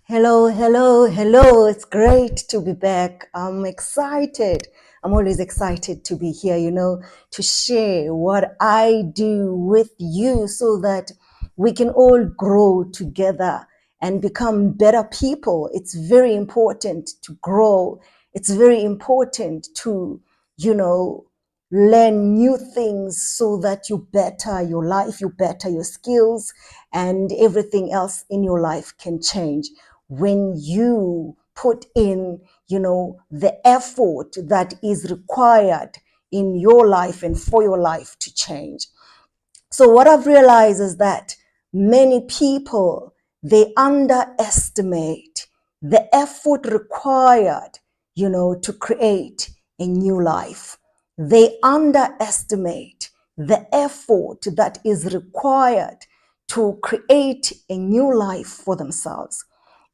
Hello, hello, hello. It's great to be back. I'm excited. I'm always excited to be here, to share what I do with you so that we can all grow together and become better people. It's very important to grow. It's very important to, you know, learn new things so that you better your life, you better your skills, and everything else in your life can change when you put in, the effort that is required in your life and for your life to change. So what I've realized is that many people, they underestimate the effort required, to create a new life. They underestimate the effort that is required to create a new life for themselves.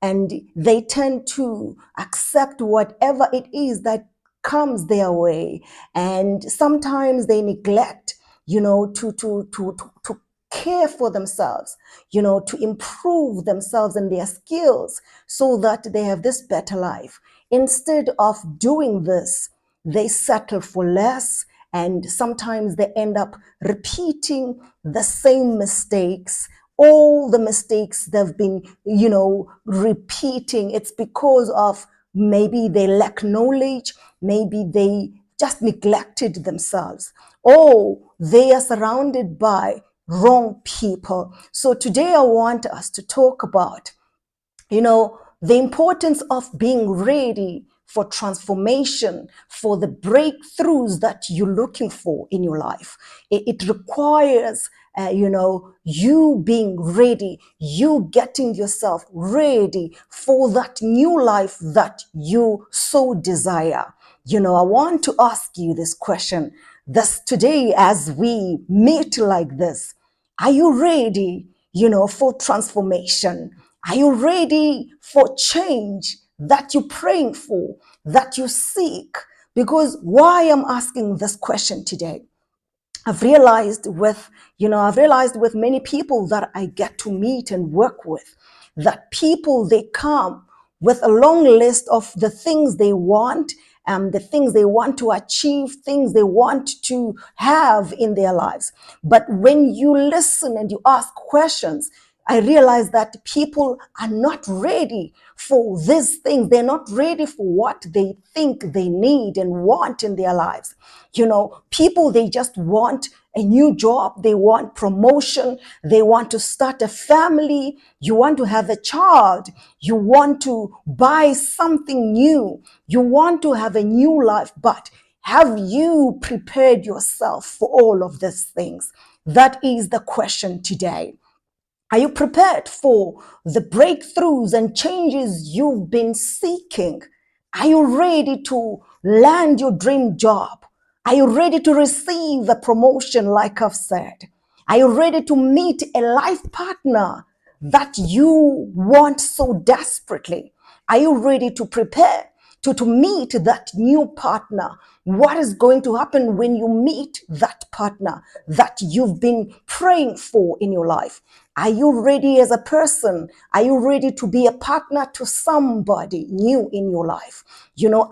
And they tend to accept whatever it is that comes their way. And sometimes they neglect, to care for themselves, to improve themselves and their skills so that they have this better life. Instead of doing this, they settle for less, and sometimes they end up repeating the same mistakes. All the mistakes they've been, repeating, it's because of maybe they lack knowledge, maybe they just neglected themselves, or they are surrounded by wrong people. So today I want us to talk about, the importance of being ready for transformation, for the breakthroughs that you're looking for in your life. It requires, you being ready, you getting yourself ready for that new life that you so desire. I want to ask you this question this today as we meet like this. Are you ready, for transformation? Are you ready for change that you're praying for, that you seek? Because why I'm asking this question today, I've realized with many people that I get to meet and work with, that people, they come with a long list of the things they want, the things they want to achieve, things they want to have in their lives. But when you listen and you ask questions, I realize that people are not ready for these things. They're not ready for what they think they need and want in their lives. People, they just want a new job. They want promotion. They want to start a family. You want to have a child. You want to buy something new. You want to have a new life. But have you prepared yourself for all of these things? That is the question today. Are you prepared for the breakthroughs and changes you've been seeking? Are you ready to land your dream job? Are you ready to receive a promotion, like I've said? Are you ready to meet a life partner that you want so desperately? Are you ready to prepare to meet that new partner? What is going to happen when you meet that partner that you've been praying for in your life? Are you ready as a person? Are you ready to be a partner to somebody new in your life?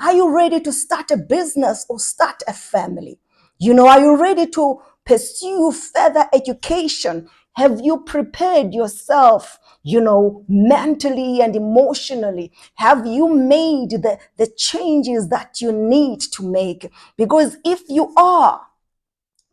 Are you ready to start a business or start a family? Are you ready to pursue further education? Have you prepared yourself, mentally and emotionally? Have you made the changes that you need to make? Because if you are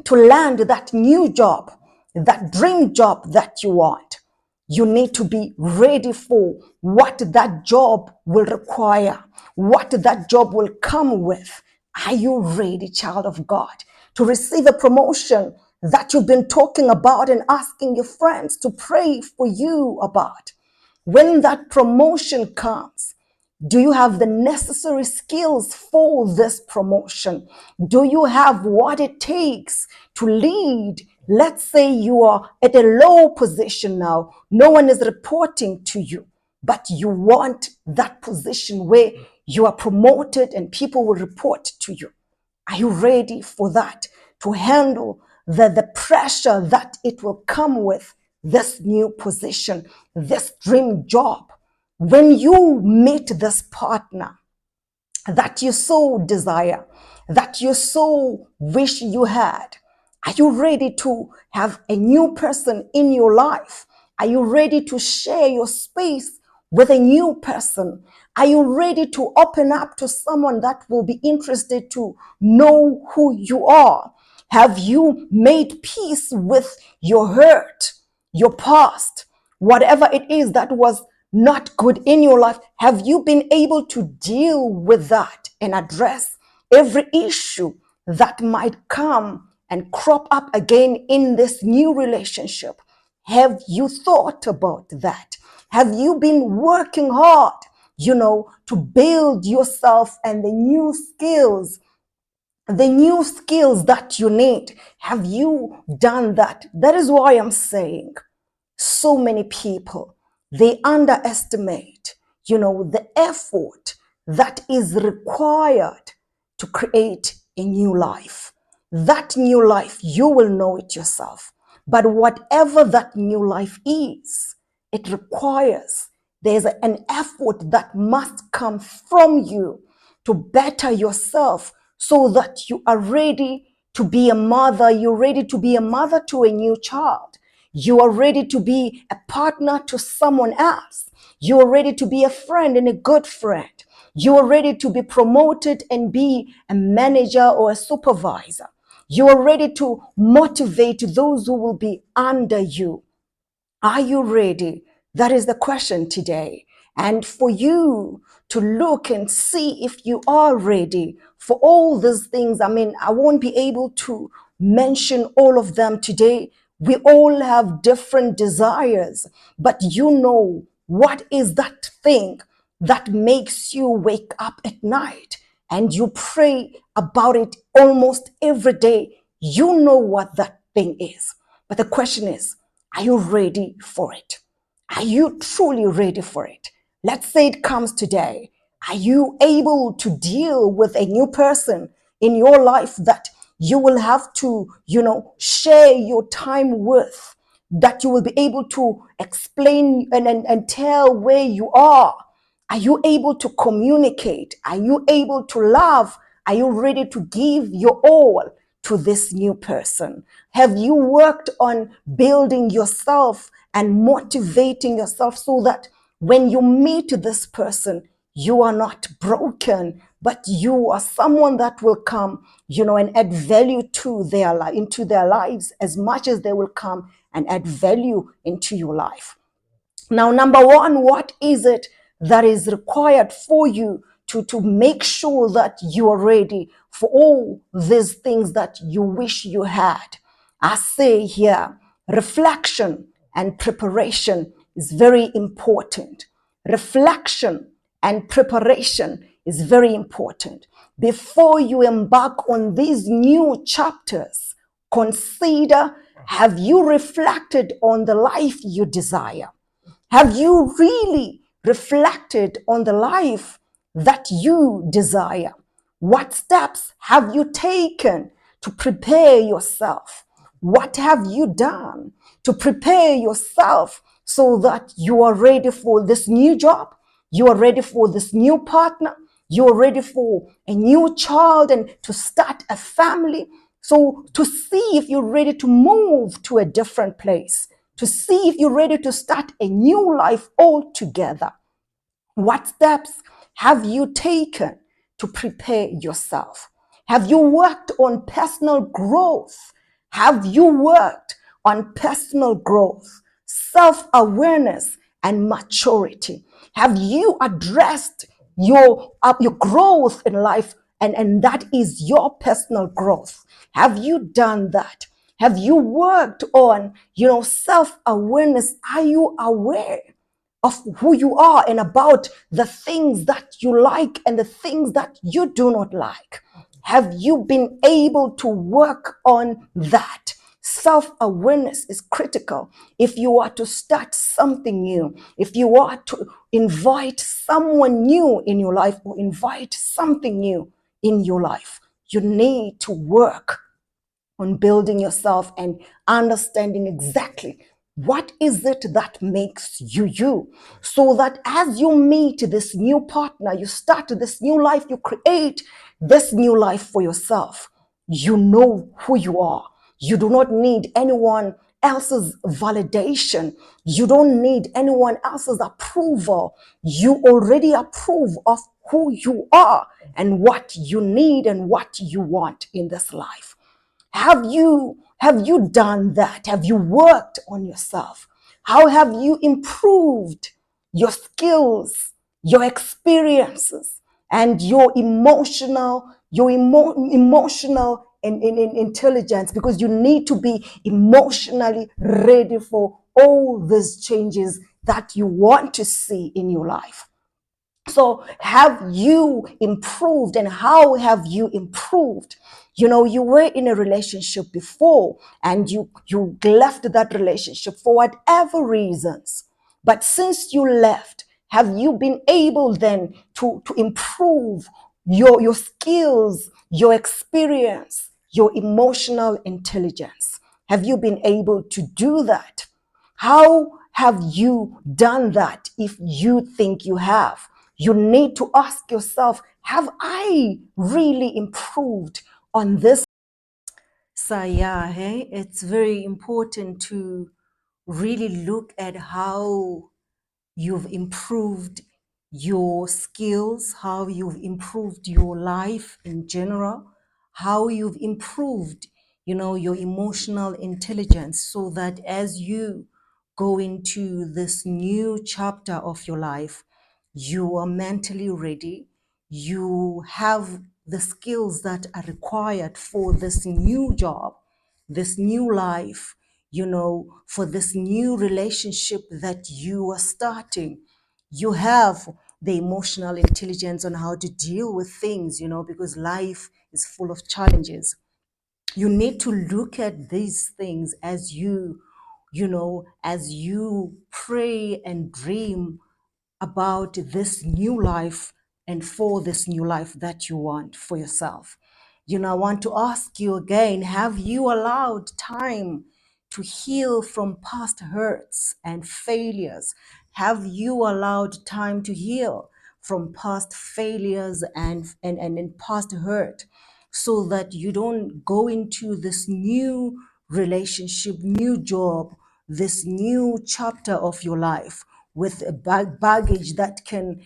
to land that new job, that dream job that you want, you need to be ready for what that job will require, what that job will come with. Are you ready, child of God, to receive a promotion that you've been talking about and asking your friends to pray for you about? When that promotion comes, do you have the necessary skills for this promotion? Do you have what it takes to lead? Let's say you are at a low position now. No one is reporting to you, but you want that position where you are promoted and people will report to you. Are you ready for that? To handle the pressure that it will come with this new position, this dream job? when you meet this partner that you so desire, that you so wish you had, are you ready to have a new person in your life? Are you ready to share your space with a new person? Are you ready to open up to someone that will be interested to know who you are? Have you made peace with your hurt, your past, whatever it is that was not good in your life? Have you been able to deal with that and address every issue that might come and crop up again in this new relationship? Have you thought about that? Have you been working hard, to build yourself and the new skills that you need? Have you done that? That is why I'm saying so many people, they underestimate, the effort that is required to create a new life. That new life, you will know it yourself. But whatever that new life is, it requires, there's an effort that must come from you to better yourself so that you are ready to be a mother. You're ready to be a mother to a new child. You are ready to be a partner to someone else. You are ready to be a friend and a good friend. You are ready to be promoted and be a manager or a supervisor. You are ready to motivate those who will be under you. Are you ready? That is the question today. And for you to look and see if you are ready for all these things, I won't be able to mention all of them today. We all have different desires, but what is that thing that makes you wake up at night and you pray about it almost every day? You know what that thing is. But the question is, are you ready for it? Are you truly ready for it? Let's say it comes today. Are you able to deal with a new person in your life that you will have to, share your time with, that you will be able to explain and tell where you are? Are you able to communicate? Are you able to love? Are you ready to give your all to this new person? Have you worked on building yourself and motivating yourself so that when you meet this person, you are not broken, but you are someone that will come, and add value to into their lives as much as they will come and add value into your life? Now, number one, what is it that is required for you to make sure that you are ready for all these things that you wish you had? I say here, reflection and preparation is very important. Reflection and preparation is very important. Before you embark on these new chapters, consider, have you reflected on the life you desire? Have you really reflected on the life that you desire? What steps have you taken to prepare yourself? What have you done to prepare yourself so that you are ready for this new job? You are ready for this new partner? You are ready for a new child and to start a family? So, to see if you're ready to move to a different place, to see if you're ready to start a new life altogether. What steps have you taken to prepare yourself? Have you worked on personal growth? Have you worked on personal growth, self-awareness, and maturity? Have you addressed your growth in life, and that is your personal growth? Have you done that? Have you worked on, self-awareness? Are you aware of who you are and about the things that you like and the things that you do not like? Have you been able to work on that? Self-awareness is critical if you are to start something new, if you are to invite someone new in your life or invite something new in your life. You need to work on building yourself and understanding exactly What is it that makes you you? So that as you meet this new partner, you start this new life, you create this new life for yourself. You know who you are. You do not need anyone else's validation. You don't need anyone else's approval. You already approve of who you are and what you need and what you want in this life. Have you done that? Have you worked on yourself? How have you improved your skills, your experiences, and your emotional intelligence? Because you need to be emotionally ready for all these changes that you want to see in your life. So, have you improved and how have you improved? You were in a relationship before and you left that relationship for whatever reasons. But since you left, have you been able then to improve your skills, your experience, your emotional intelligence? Have you been able to do that? How have you done that if you think you have? You need to ask yourself, have I really improved on this? So yeah, hey, it's very important to really look at how you've improved your skills, how you've improved your life in general, how you've improved, your emotional intelligence, so that as you go into this new chapter of your life, you are mentally ready, you have the skills that are required for this new job, this new life, for this new relationship that you are starting. You have the emotional intelligence on how to deal with things, because life is full of challenges. You need to look at these things as you pray and dream about this new life and for this new life that you want for yourself. I want to ask you again, have you allowed time to heal from past hurts and failures? Have you allowed time to heal from past failures and past hurt, so that you don't go into this new relationship, new job, this new chapter of your life with a baggage that can,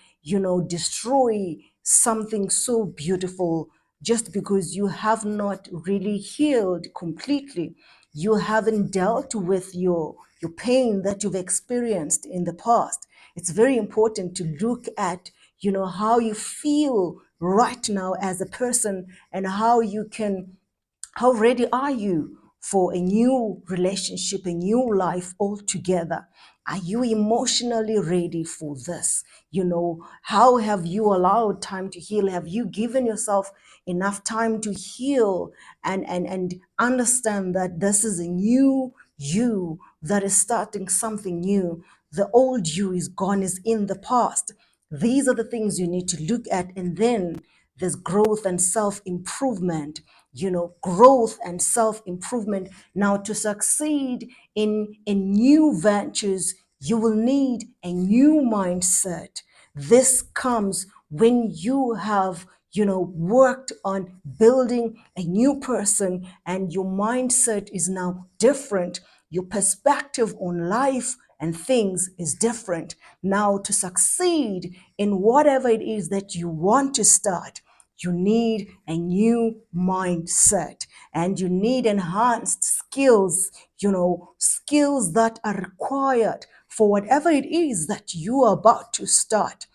destroy something so beautiful, just because you have not really healed completely. You haven't dealt with your pain that you've experienced in the past. It's very important to look at, how you feel right now as a person, and how ready are you for a new relationship, a new life altogether? Are you emotionally ready for this? How have you allowed time to heal? Have you given yourself enough time to heal and understand that this is a new you that is starting something new? The old you is gone, is in the past. These are the things you need to look at, and then there's growth and self improvement. Growth and self improvement. Now, to succeed in new ventures, you will need a new mindset. This comes when you have, worked on building a new person, and your mindset is now different. Your perspective on life and things is different. Now, to succeed in whatever it is that you want to start, you need a new mindset, and you need enhanced skills, skills that are required for whatever it is that you are about to start.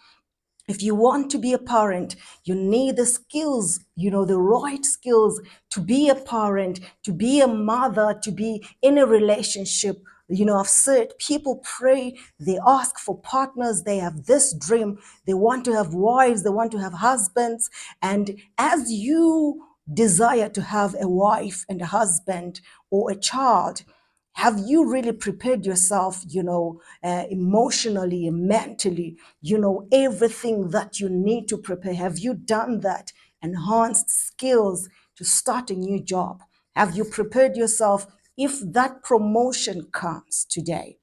If you want to be a parent, you need the skills, the right skills to be a parent, to be a mother, to be in a relationship. I've said people pray, they ask for partners, they have this dream, they want to have wives, they want to have husbands. And as you desire to have a wife and a husband or a child, have you really prepared yourself, emotionally and mentally, everything that you need to prepare? Have you done that? Enhanced skills to start a new job? Have you prepared yourself If that promotion comes today,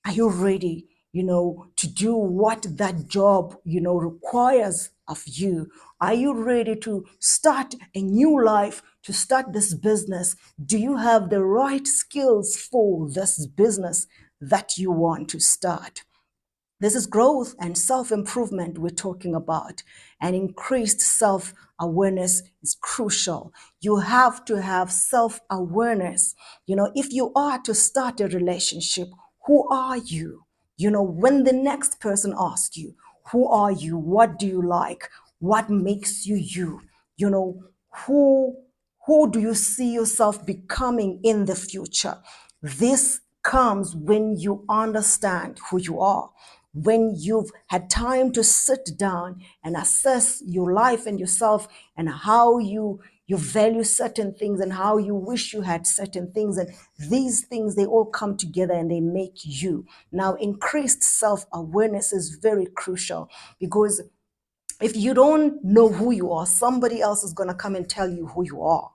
are you ready, to do what that job, requires of you? Are you ready to start a new life, to start this business? Do you have the right skills for this business that you want to start? This is growth and self improvement we're talking about. And increased self awareness is crucial. You have to have self awareness. If you are to start a relationship, who are you? When the next person asks you, who are you? What do you like? What makes you you? You know, who who do you see yourself becoming in the future? This comes when you understand who you are, when you've had time to sit down and assess your life and yourself, and how you value certain things and how you wish you had certain things, and these things, they all come together and they make you. Now, increased self-awareness is very crucial, because if you don't know who you are, somebody else is going to come and tell you who you are.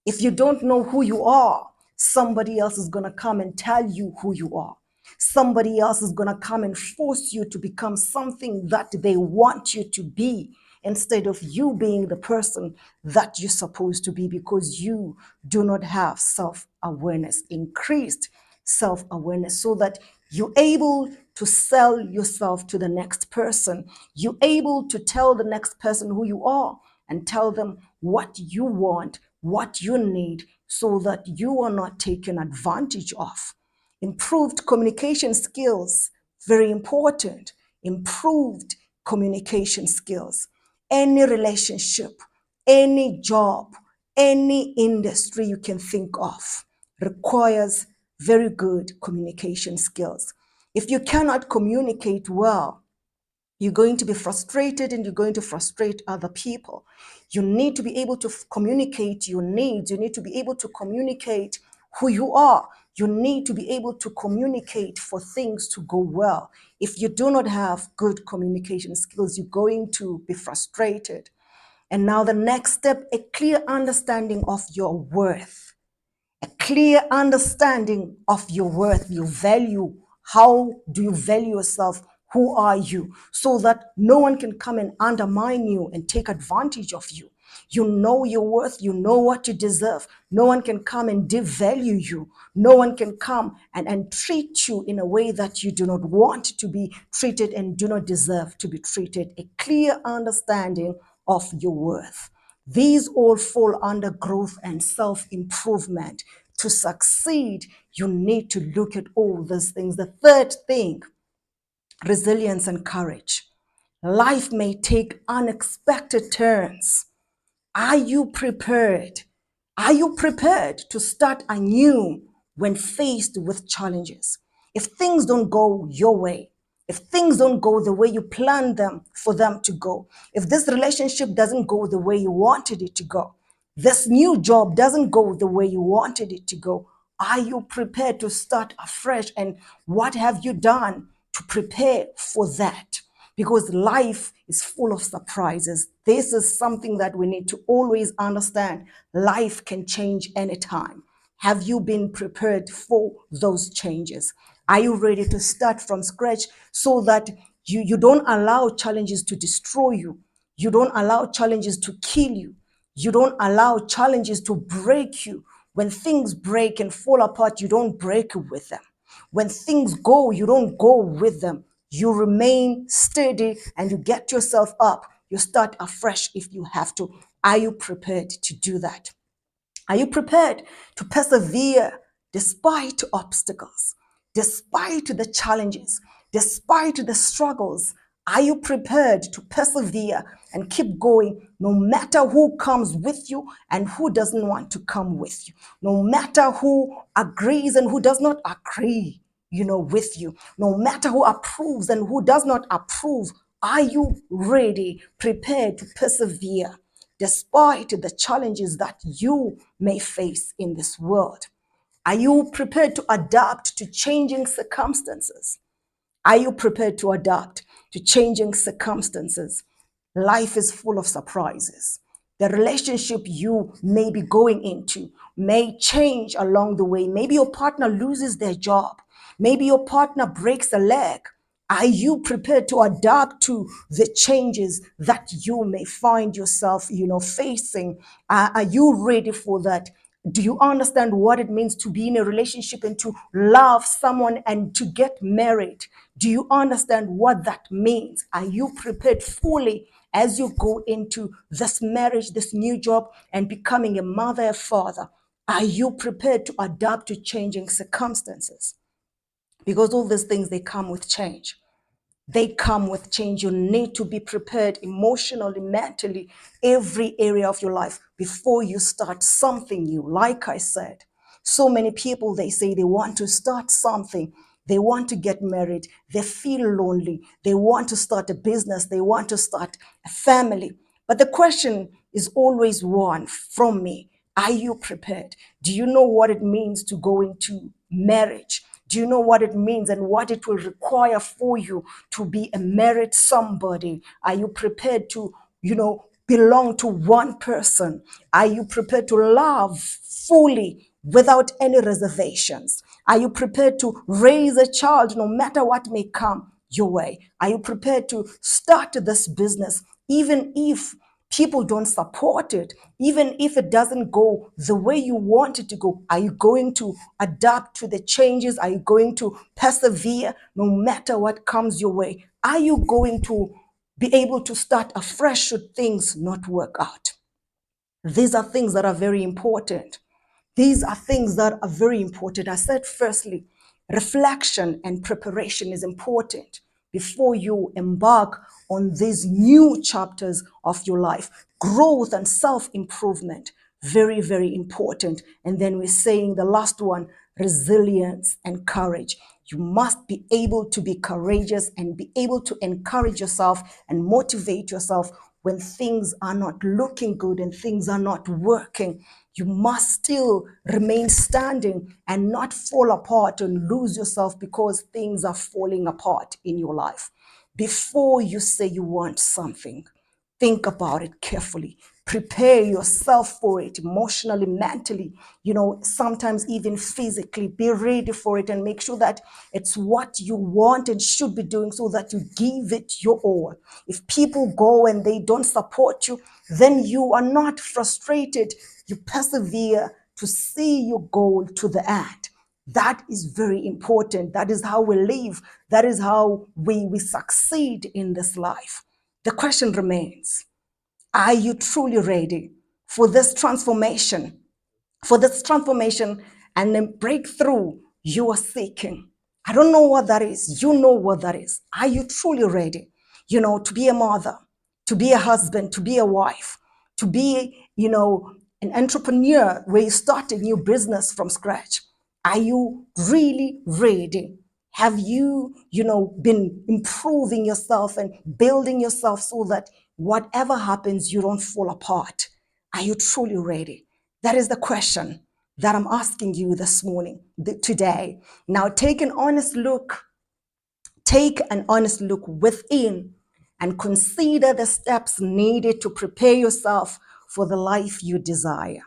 If you don't know who you are, somebody else is going to come and tell you who you are. Somebody else is going to come and force you to become something that they want you to be, instead of you being the person that you're supposed to be, because you do not have self awareness, increased self awareness, so that you're able to sell yourself to the next person. You're able to tell the next person who you are and tell them what you want, what you need, so that you are not taken advantage of. Improved communication skills, very important. Improved communication skills. Any relationship, any job, any industry you can think of requires very good communication skills. If you cannot communicate well, you're going to be frustrated and you're going to frustrate other people. You need to be able to communicate your needs. You need to be able to communicate who you are. You need to be able to communicate for things to go well. If you do not have good communication skills, you're going to be frustrated. And now, the next step, a clear understanding of your worth. A clear understanding of your worth, your value. How do you value yourself? Who are you? So that no one can come and undermine you and take advantage of you. You know your worth, you know what you deserve. No one can come and devalue you. No one can come and treat you in a way that you do not want to be treated and do not deserve to be treated. A clear understanding of your worth. These all fall under growth and self improvement. To succeed, you need to look at all these things. The third thing, resilience and courage. Life may take unexpected turns. Are you prepared? Are you prepared to start anew when faced with challenges? If things don't go your way, if things don't go the way you planned them for them to go, if this relationship doesn't go the way you wanted it to go, this new job doesn't go the way you wanted it to go, are you prepared to start afresh? And what have you done to prepare for that? Because life is full of surprises. This is something that we need to always understand. Life can change anytime. Have you been prepared for those changes? Are you ready to start from scratch, so that you don't allow challenges to destroy you? You don't allow challenges to kill you. You don't allow challenges to break you. When things break and fall apart, you don't break with them. When things go, you don't go with them. You remain steady and you get yourself up. You start afresh if you have to. Are you prepared to do that? Are you prepared to persevere despite obstacles, despite the challenges, despite the struggles? Are you prepared to persevere and keep going, no matter who comes with you and who doesn't want to come with you? No matter who agrees and who does not agree, with you. No matter who approves and who does not approve, are you ready, prepared to persevere despite the challenges that you may face in this world? Are you prepared to adapt to changing circumstances? Are you prepared to adapt to changing circumstances? Life is full of surprises. The relationship you may be going into may change along the way. Maybe your partner loses their job. Maybe your partner breaks a leg. Are you prepared to adapt to the changes that you may find yourself, facing? Are you ready for that? Do you understand what it means to be in a relationship and to love someone and to get married? Do you understand what that means? Are you prepared fully as you go into this marriage, this new job, and becoming a mother, a father? Are you prepared to adapt to changing circumstances? Because all these things, they come with change. They come with change. You need to be prepared emotionally, mentally, every area of your life before you start something new. Like I said, so many people, they say they want to start something. They want to get married. They feel lonely. They want to start a business. They want to start a family. But the question is always one from me. Are you prepared? Do you know what it means to go into marriage? Do you know what it means and what it will require for you to be a married somebody? Are you prepared to, belong to one person? Are you prepared to love fully without any reservations? Are you prepared to raise a child no matter what may come your way? Are you prepared to start this business even if people don't support it, even if it doesn't go the way you want it to go? Are you going to adapt to the changes? Are you going to persevere no matter what comes your way? Are you going to be able to start afresh should things not work out? These are things that are very important. These are things that are very important. I said, firstly, reflection and preparation is important before you embark on these new chapters of your life. Growth and self improvement, very, very important. And then we're saying the last one, resilience and courage. You must be able to be courageous and be able to encourage yourself and motivate yourself when things are not looking good and things are not working. You must still remain standing and not fall apart and lose yourself because things are falling apart in your life. Before you say you want something, think about it carefully. Prepare yourself for it emotionally, mentally, sometimes even physically. Be ready for it and make sure that it's what you want and should be doing so that you give it your all. If people go and they don't support you, then you are not frustrated. You persevere to see your goal to the end. That is very important. That is how we live. That is how we succeed in this life. The question remains, are you truly ready for this transformation? For this transformation and the breakthrough you are seeking? I don't know what that is. You know what that is. Are you truly ready, to be a mother, to be a husband, to be a wife, to be, an entrepreneur where you start a new business from scratch? Are you really ready? Have you, been improving yourself and building yourself so that whatever happens, you don't fall apart? Are you truly ready? That is the question that I'm asking you this morning, today. Now take an honest look within and consider the steps needed to prepare yourself for the life you desire.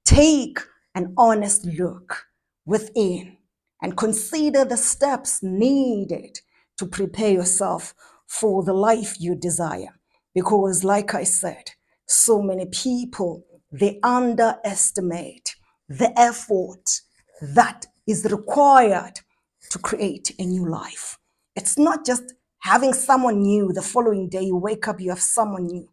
Take an honest look within and consider the steps needed to prepare yourself for the life you desire. Because, like I said, so many people, they underestimate the effort that is required to create a new life. It's not just having someone new the following day, you wake up, you have someone new.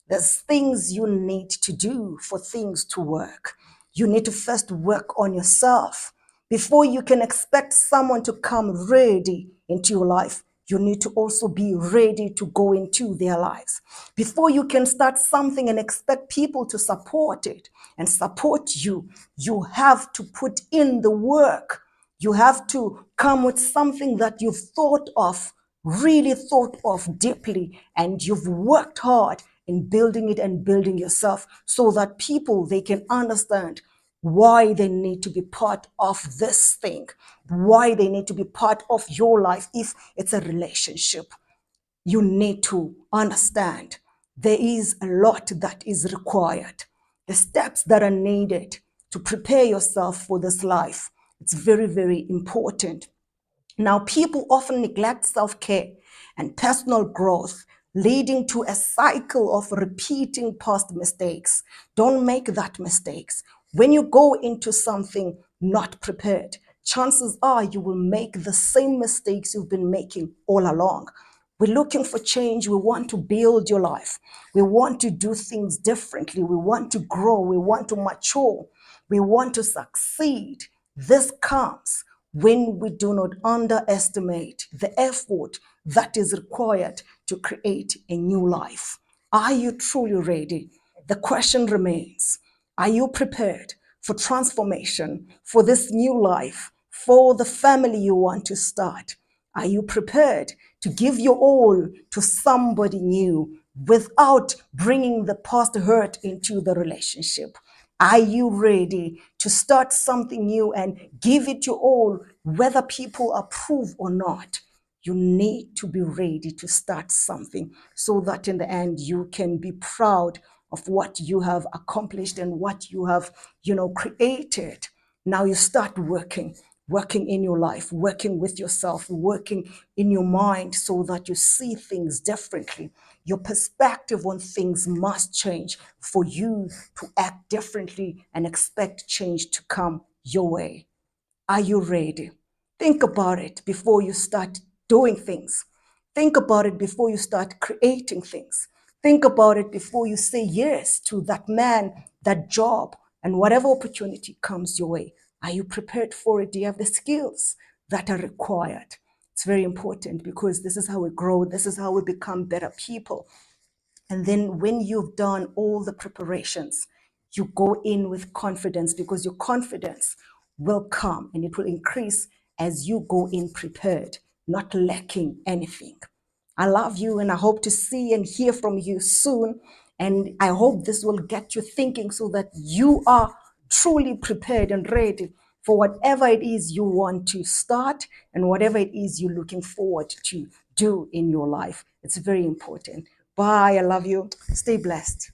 There's things you need to do for things to work. You need to first work on yourself. Before you can expect someone to come ready into your life, you need to also be ready to go into their lives. Before you can start something and expect people to support it and support you, you have to put in the work. You have to come with something that you've thought of, really thought of deeply, and you've worked hard in building it and building yourself so that people, they can understand why they need to be part of this thing, why they need to be part of your life. If it's a relationship, you need to understand There is a lot that is required. The steps that are needed to prepare yourself for this life. It's very, very important. Now, people often neglect self care and personal growth, leading to a cycle of repeating past mistakes. Don't make that mistakes. When you go into something not prepared, chances are you will make the same mistakes you've been making all along. We're looking for change. We want to build your life. We want to do things differently. We want to grow. We want to mature. We want to succeed. This comes when we do not underestimate the effort that is required to create a new life. Are you truly ready? The question remains, are you prepared for transformation, for this new life, for the family you want to start? Are you prepared to give your all to somebody new without bringing the past hurt into the relationship? Are you ready to start something new and give it your all, whether people approve or not? You need to be ready to start something so that in the end you can be proud of what you have accomplished and what you have, created. Now you start working in your life, working with yourself, working in your mind so that you see things differently. Your perspective on things must change for you to act differently and expect change to come your way. Are you ready? Think about it before you start doing things. Think about it before you start creating things. Think about it before you say yes to that man, that job, and whatever opportunity comes your way. Are you prepared for it? Do you have the skills that are required? It's very important because this is how we grow. This is how we become better people. And then when you've done all the preparations, you go in with confidence because your confidence will come and it will increase as you go in prepared, not lacking anything. I love you and I hope to see and hear from you soon. And I hope this will get you thinking so that you are truly prepared and ready for whatever it is you want to start and whatever it is you're looking forward to do in your life. It's very important. Bye. I love you. Stay blessed.